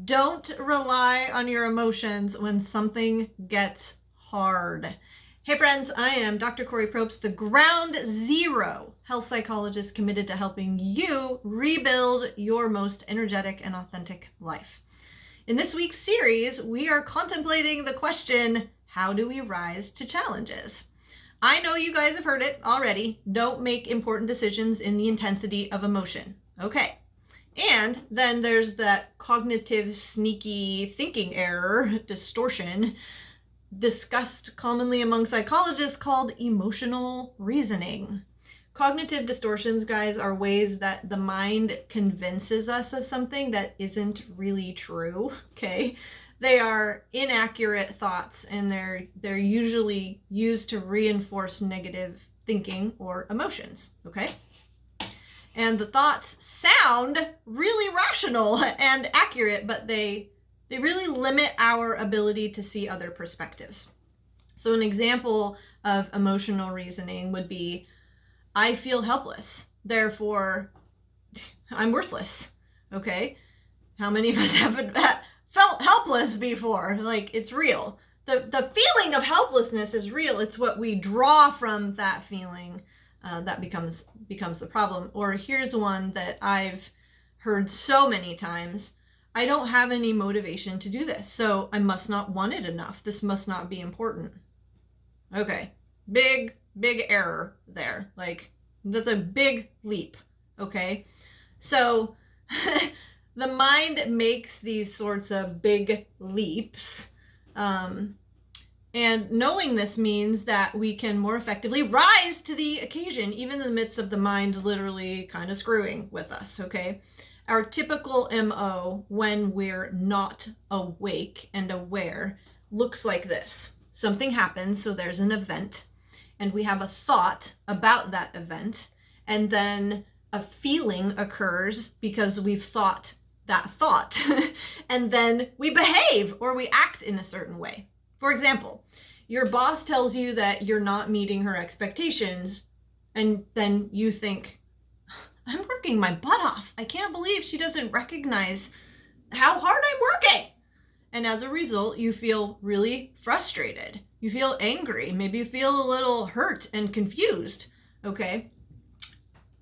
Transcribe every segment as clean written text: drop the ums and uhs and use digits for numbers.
Don't rely on your emotions when something gets hard. Hey friends, I am Dr. Kori Propst, the ground zero health psychologist committed to helping you rebuild your most energetic and authentic life. In this week's series, we are contemplating the question, how do we rise to challenges? I know you guys have heard it already. Don't make important decisions in the intensity of emotion. Okay. And then there's that cognitive, sneaky thinking error, distortion, discussed commonly among psychologists called emotional reasoning. Cognitive distortions, guys, are ways that the mind convinces us of something that isn't really true, okay? They are inaccurate thoughts, and they're usually used to reinforce negative thinking or emotions, okay? And the thoughts sound really rational and accurate, but they really limit our ability to see other perspectives. So an example of emotional reasoning would be, I feel helpless, therefore I'm worthless, okay? How many of us haven't felt helpless before? Like, it's real. The feeling of helplessness is real. It's what we draw from that feeling that becomes the problem. Or here's one that I've heard so many times. I don't have any motivation to do this, so I must not want it enough. This must not be important. Okay, big error there. Like, that's a big leap, okay? So the mind makes these sorts of big leaps. And knowing this means that we can more effectively rise to the occasion, even in the midst of the mind literally kind of screwing with us, okay? Our typical MO when we're not awake and aware looks like this. Something happens, so there's an event, and we have a thought about that event, and then a feeling occurs because we've thought that thought, and then we behave or we act in a certain way. For example, your boss tells you that you're not meeting her expectations, and then you think, I'm working my butt off. I can't believe she doesn't recognize how hard I'm working. And as a result, you feel really frustrated. You feel angry. Maybe you feel a little hurt and confused, okay?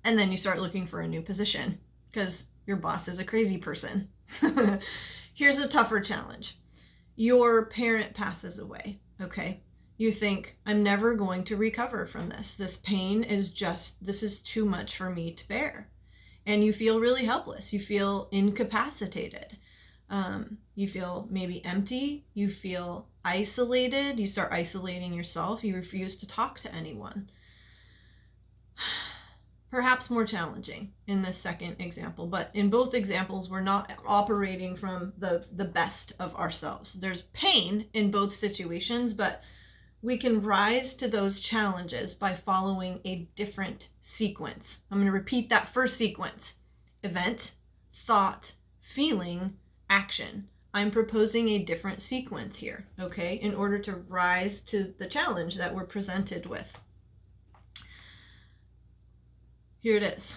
And then you start looking for a new position because your boss is a crazy person. Here's a tougher challenge. Your parent passes away, okay? You think, I'm never going to recover from this. This pain is this is too much for me to bear. And you feel really helpless. You feel incapacitated. You feel maybe empty. You feel isolated. You start isolating yourself. You refuse to talk to anyone. Perhaps more challenging in this second example, but in both examples, we're not operating from the best of ourselves. There's pain in both situations, but we can rise to those challenges by following a different sequence. I'm going to repeat that first sequence. Event, thought, feeling, action. I'm proposing a different sequence here, okay, in order to rise to the challenge that we're presented with. Here it is.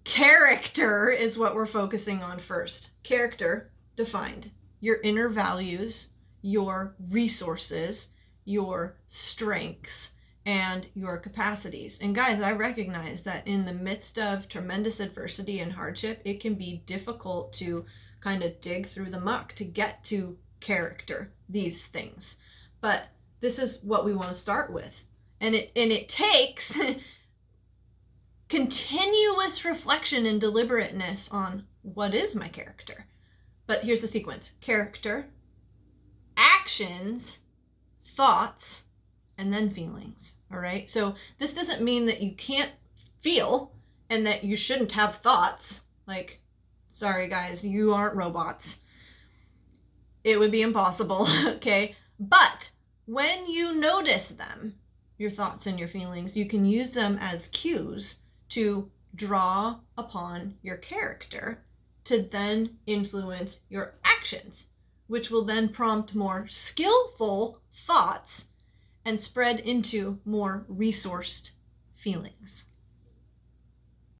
Character is what we're focusing on first. Character, defined. Your inner values, your resources, your strengths, and your capacities. And guys, I recognize that in the midst of tremendous adversity and hardship, it can be difficult to kind of dig through the muck to get to character, these things. But this is what we want to start with. And it takes continuous reflection and deliberateness on what is my character. But here's the sequence. Character, actions, thoughts, and then feelings. All right? So this doesn't mean that you can't feel and that you shouldn't have thoughts. Like, sorry guys, you aren't robots. It would be impossible, okay? But when you notice them, your thoughts and your feelings, you can use them as cues to draw upon your character to then influence your actions, which will then prompt more skillful thoughts and spread into more resourced feelings.